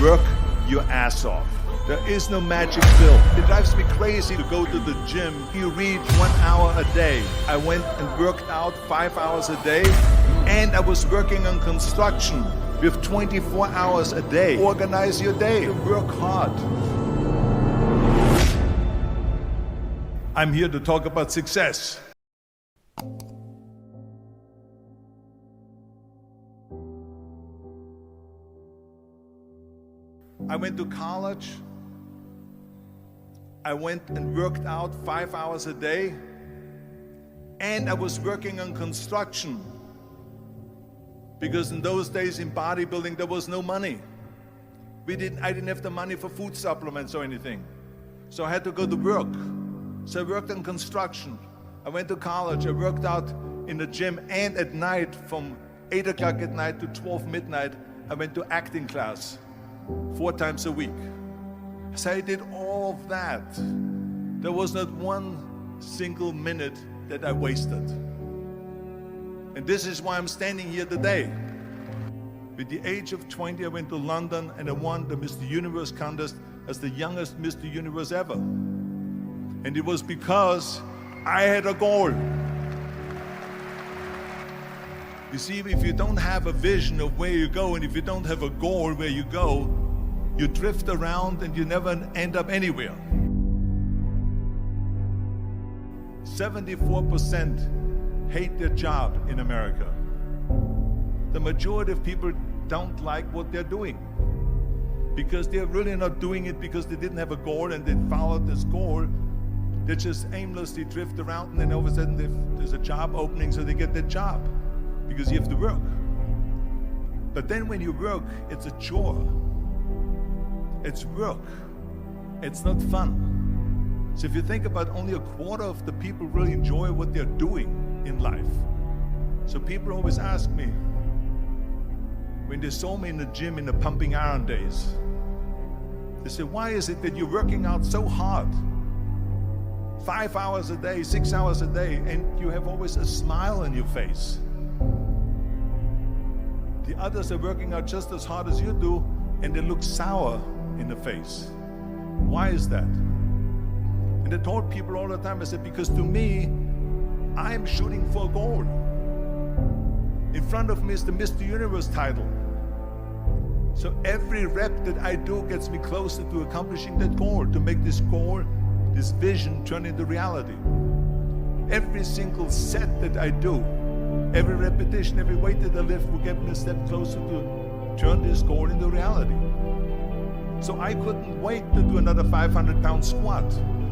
Work your ass off. There is no magic pill. It drives me crazy to go to the gym. You read 1 hour a day. I went and worked out 5 hours a day, and I was working on construction with 24 hours a day. Organize your day. Work hard. I'm here to talk about success. I went to college. I went and worked out 5 hours a day, and I was working on construction. Because in those days in bodybuilding there was no money. I didn't have the money for food supplements or anything. So I had to go to work. So I worked on construction. I went to college. I worked out in the gym, and at night from 8 o'clock at night to 12 midnight, I went to acting class 4 times a week. So I did all of that. There was not one single minute that I wasted. And this is why I'm standing here today. With the age of 20, I went to London and I won the Mr. Universe contest as the youngest Mr. Universe ever. And it was because I had a goal. You see, if you don't have a vision of where you go, and if you don't have a goal where you go, you drift around and you never end up anywhere. 74% hate their job in America. The majority of people don't like what they're doing because they're really not doing it because they didn't have a goal and they followed this goal. They just aimlessly drift around, and then all of a sudden there's a job opening, so they get that job because you have to work. But then when you work, it's a chore. It's work. It's not fun. So if you think about, only a quarter of the people really enjoy what they're doing in life. So people always ask me, when they saw me in the gym in the pumping iron days, they say, why is it that you're working out so hard? 5 hours a day, 6 hours a day, and you have always a smile on your face. The others are working out just as hard as you do, and they look sour in the face. Why is that? And I told people all the time, I said, because to me, I'm shooting for a goal. In front of me is the Mr. Universe title. So every rep that I do gets me closer to accomplishing that goal, to make this goal, this vision, turn into reality. Every single set that I do, every repetition, every weight that I lift will get me a step closer to turn this goal into reality. So I couldn't wait to do another 500-pound squat.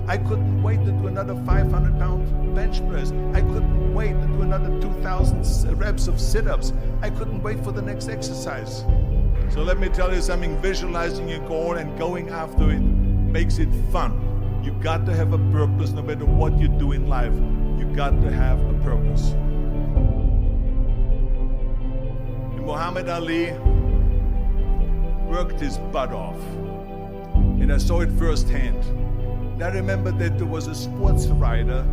I couldn't wait to do another 500-pound bench press. I couldn't wait to do another 2,000 reps of sit-ups. I couldn't wait for the next exercise. So let me tell you something, visualizing your goal and going after it makes it fun. You got to have a purpose no matter what you do in life. You got to have a purpose. And Muhammad Ali worked his butt off. And I saw it firsthand. And I remember that there was a sports writer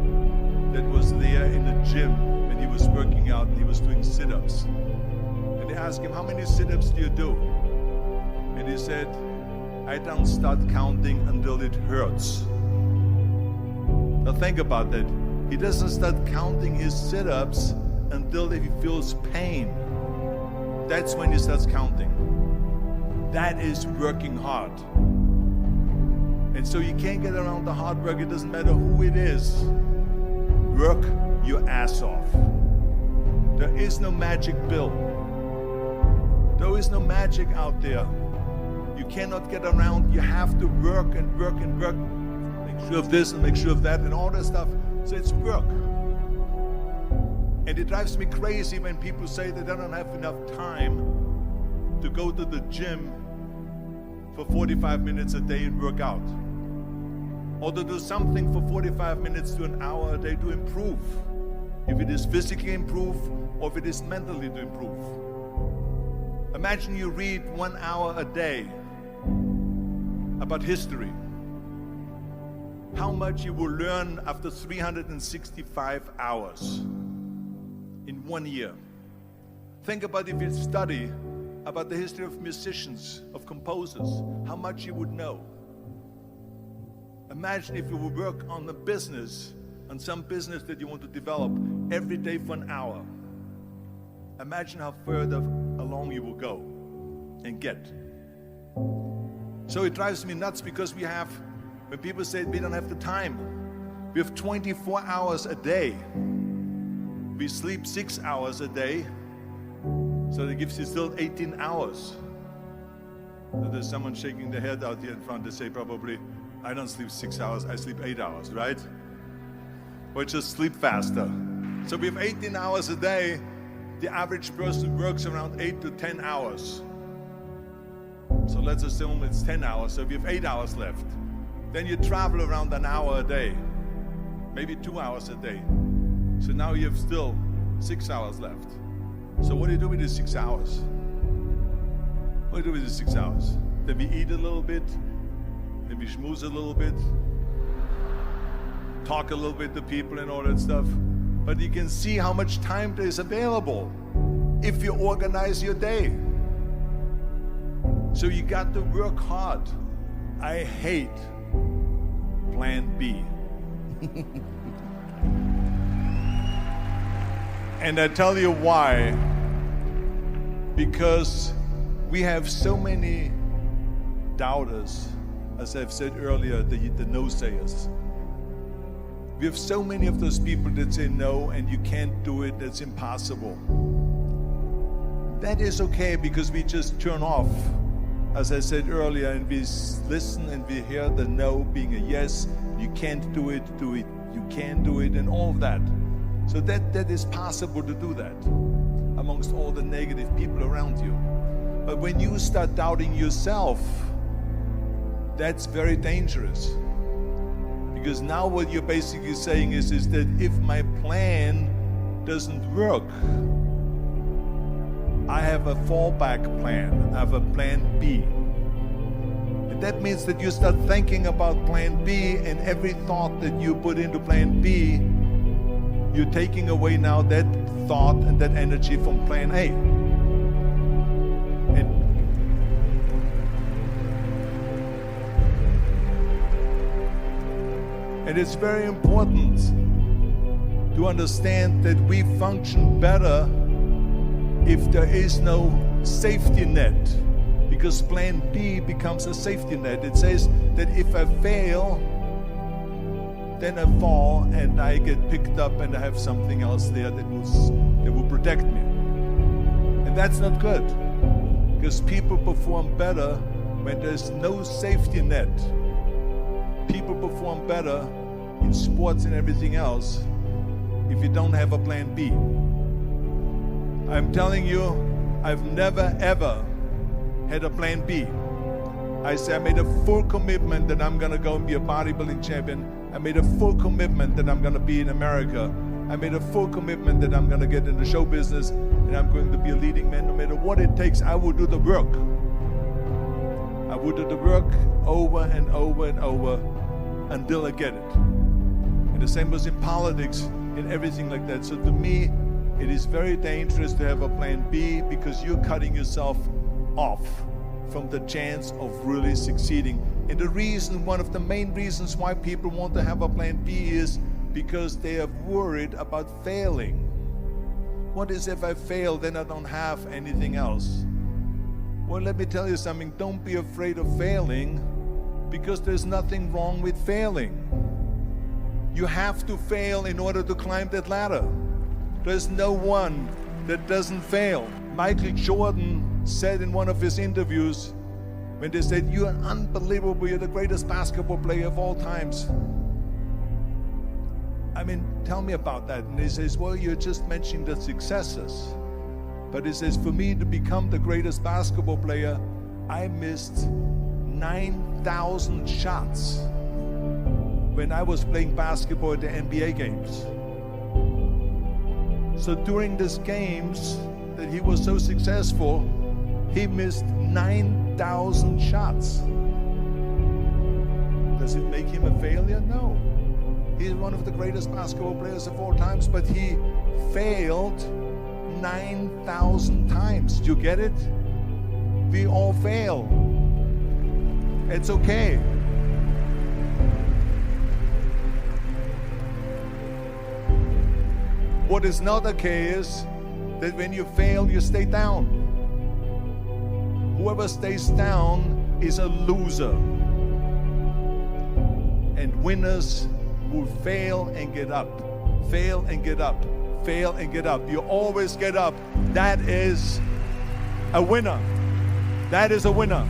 that was there in the gym and he was working out and he was doing sit-ups. And they asked him, how many sit-ups do you do? And he said, I don't start counting until it hurts. Now think about that. He doesn't start counting his sit-ups until he feels pain. That's when he starts counting. That is working hard. And so you can't get around the hard work. It doesn't matter who it is. Work your ass off. There is no magic pill. There is no magic out there. You cannot get around. You have to work and work and work. Make sure of this and make sure of that and all that stuff. So it's work. And it drives me crazy when people say that they don't have enough time to go to the gym for 45 minutes a day and work out. Or to do something for 45 minutes to an hour a day to improve. If it is physically improve or if it is mentally to improve. Imagine you read 1 hour a day about history. How much you will learn after 365 hours in 1 year. Think about if you study about the history of musicians, of composers, how much you would know. Imagine if you would work on the business, on some business that you want to develop every day for an hour. Imagine how further along you will go and get. So it drives me nuts because when people say we don't have the time, we have 24 hours a day. We sleep 6 hours a day, so that gives you still 18 hours. So there's someone shaking their head out here in front. They say probably, I don't sleep 6 hours, I sleep 8 hours, right? Or just sleep faster. So we have 18 hours a day. The average person works around 8 to 10 hours. So let's assume it's 10 hours, so we have 8 hours left. Then you travel around an hour a day, maybe 2 hours a day. So now you have still 6 hours left. So what do you do with these 6 hours? What do you do with these 6 hours? Then we eat a little bit, then we schmooze a little bit, talk a little bit to people and all that stuff. But you can see how much time there is available if you organize your day. So you got to work hard. I hate plan B. And I tell you why. Because we have so many doubters, as I've said earlier, the no-sayers. We have so many of those people that say no and you can't do it, that's impossible. That is okay because we just turn off, as I said earlier, and we listen and we hear the no being a yes. You can't do it, you can do it, and all of that. So that is possible to do that amongst all the negative people around you. But when you start doubting yourself, that's very dangerous. Because now what you're basically saying is that if my plan doesn't work, I have a fallback plan, I have a plan B. And that means that you start thinking about plan B, and every thought that you put into plan B, you're taking away now that thought and that energy from plan A. And it's very important to understand that we function better if there is no safety net, because plan B becomes a safety net. It says that if I fail, then I fall and I get picked up and I have something else there that will protect me. And that's not good, because people perform better when there's no safety net. People perform better in sports and everything else if you don't have a plan B. I'm telling you, I've never ever had a plan B. I made a full commitment that I'm gonna go and be a bodybuilding champion. I made a full commitment that I'm gonna be in America. I made a full commitment that I'm gonna get in the show business and I'm going to be a leading man. No matter what it takes, I will do the work. I will do the work over and over and over until I get it. And the same was in politics and everything like that. So to me, it is very dangerous to have a plan B, because you're cutting yourself off from the chance of really succeeding. And the reason, one of the main reasons why people want to have a plan B is because they are worried about failing. What is if I fail, then I don't have anything else? Well, let me tell you something. Don't be afraid of failing, because there's nothing wrong with failing. You have to fail in order to climb that ladder. There's no one that doesn't fail. Michael Jordan said in one of his interviews, when they said, "You're unbelievable, you're the greatest basketball player of all times." I mean, tell me about that. And he says, well, you're just mentioning the successes. But he says, for me to become the greatest basketball player, I missed 9,000 shots when I was playing basketball at the NBA games. So during these games that he was so successful, he missed 9,000 shots. Does it make him a failure? No. He's one of the greatest basketball players of all times, but he failed 9,000 times. Do you get it? We all fail. It's okay. What is not okay is that when you fail, you stay down. Whoever stays down is a loser. And winners will fail and get up, fail and get up, fail and get up. You always get up. That is a winner. That is a winner.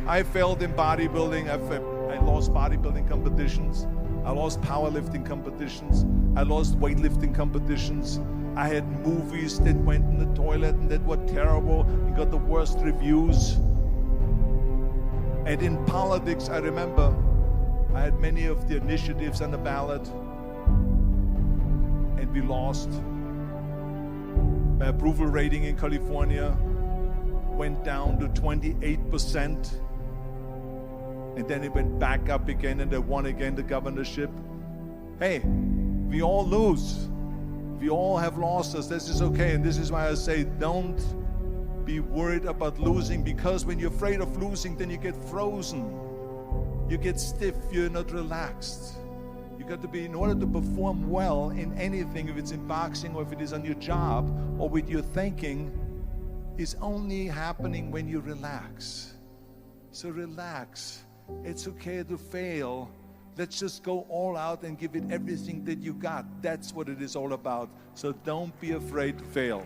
I failed in bodybuilding. I lost bodybuilding competitions. I lost powerlifting competitions. I lost weightlifting competitions. I had movies that went in the toilet and that were terrible and got the worst reviews. And in politics, I remember I had many of the initiatives on the ballot, and we lost. My approval rating in California went down to 28%, and then it went back up again, and I won again the governorship. Hey, we all lose. We all have losses. This is okay, and this is why I say don't be worried about losing, because when you're afraid of losing, then you get frozen. You get stiff, you're not relaxed. You got to be, in order to perform well in anything, if it's in boxing or if it is on your job or with your thinking, is only happening when you relax. So relax. It's okay to fail. Let's just go all out and give it everything that you got. That's what it is all about. So don't be afraid to fail.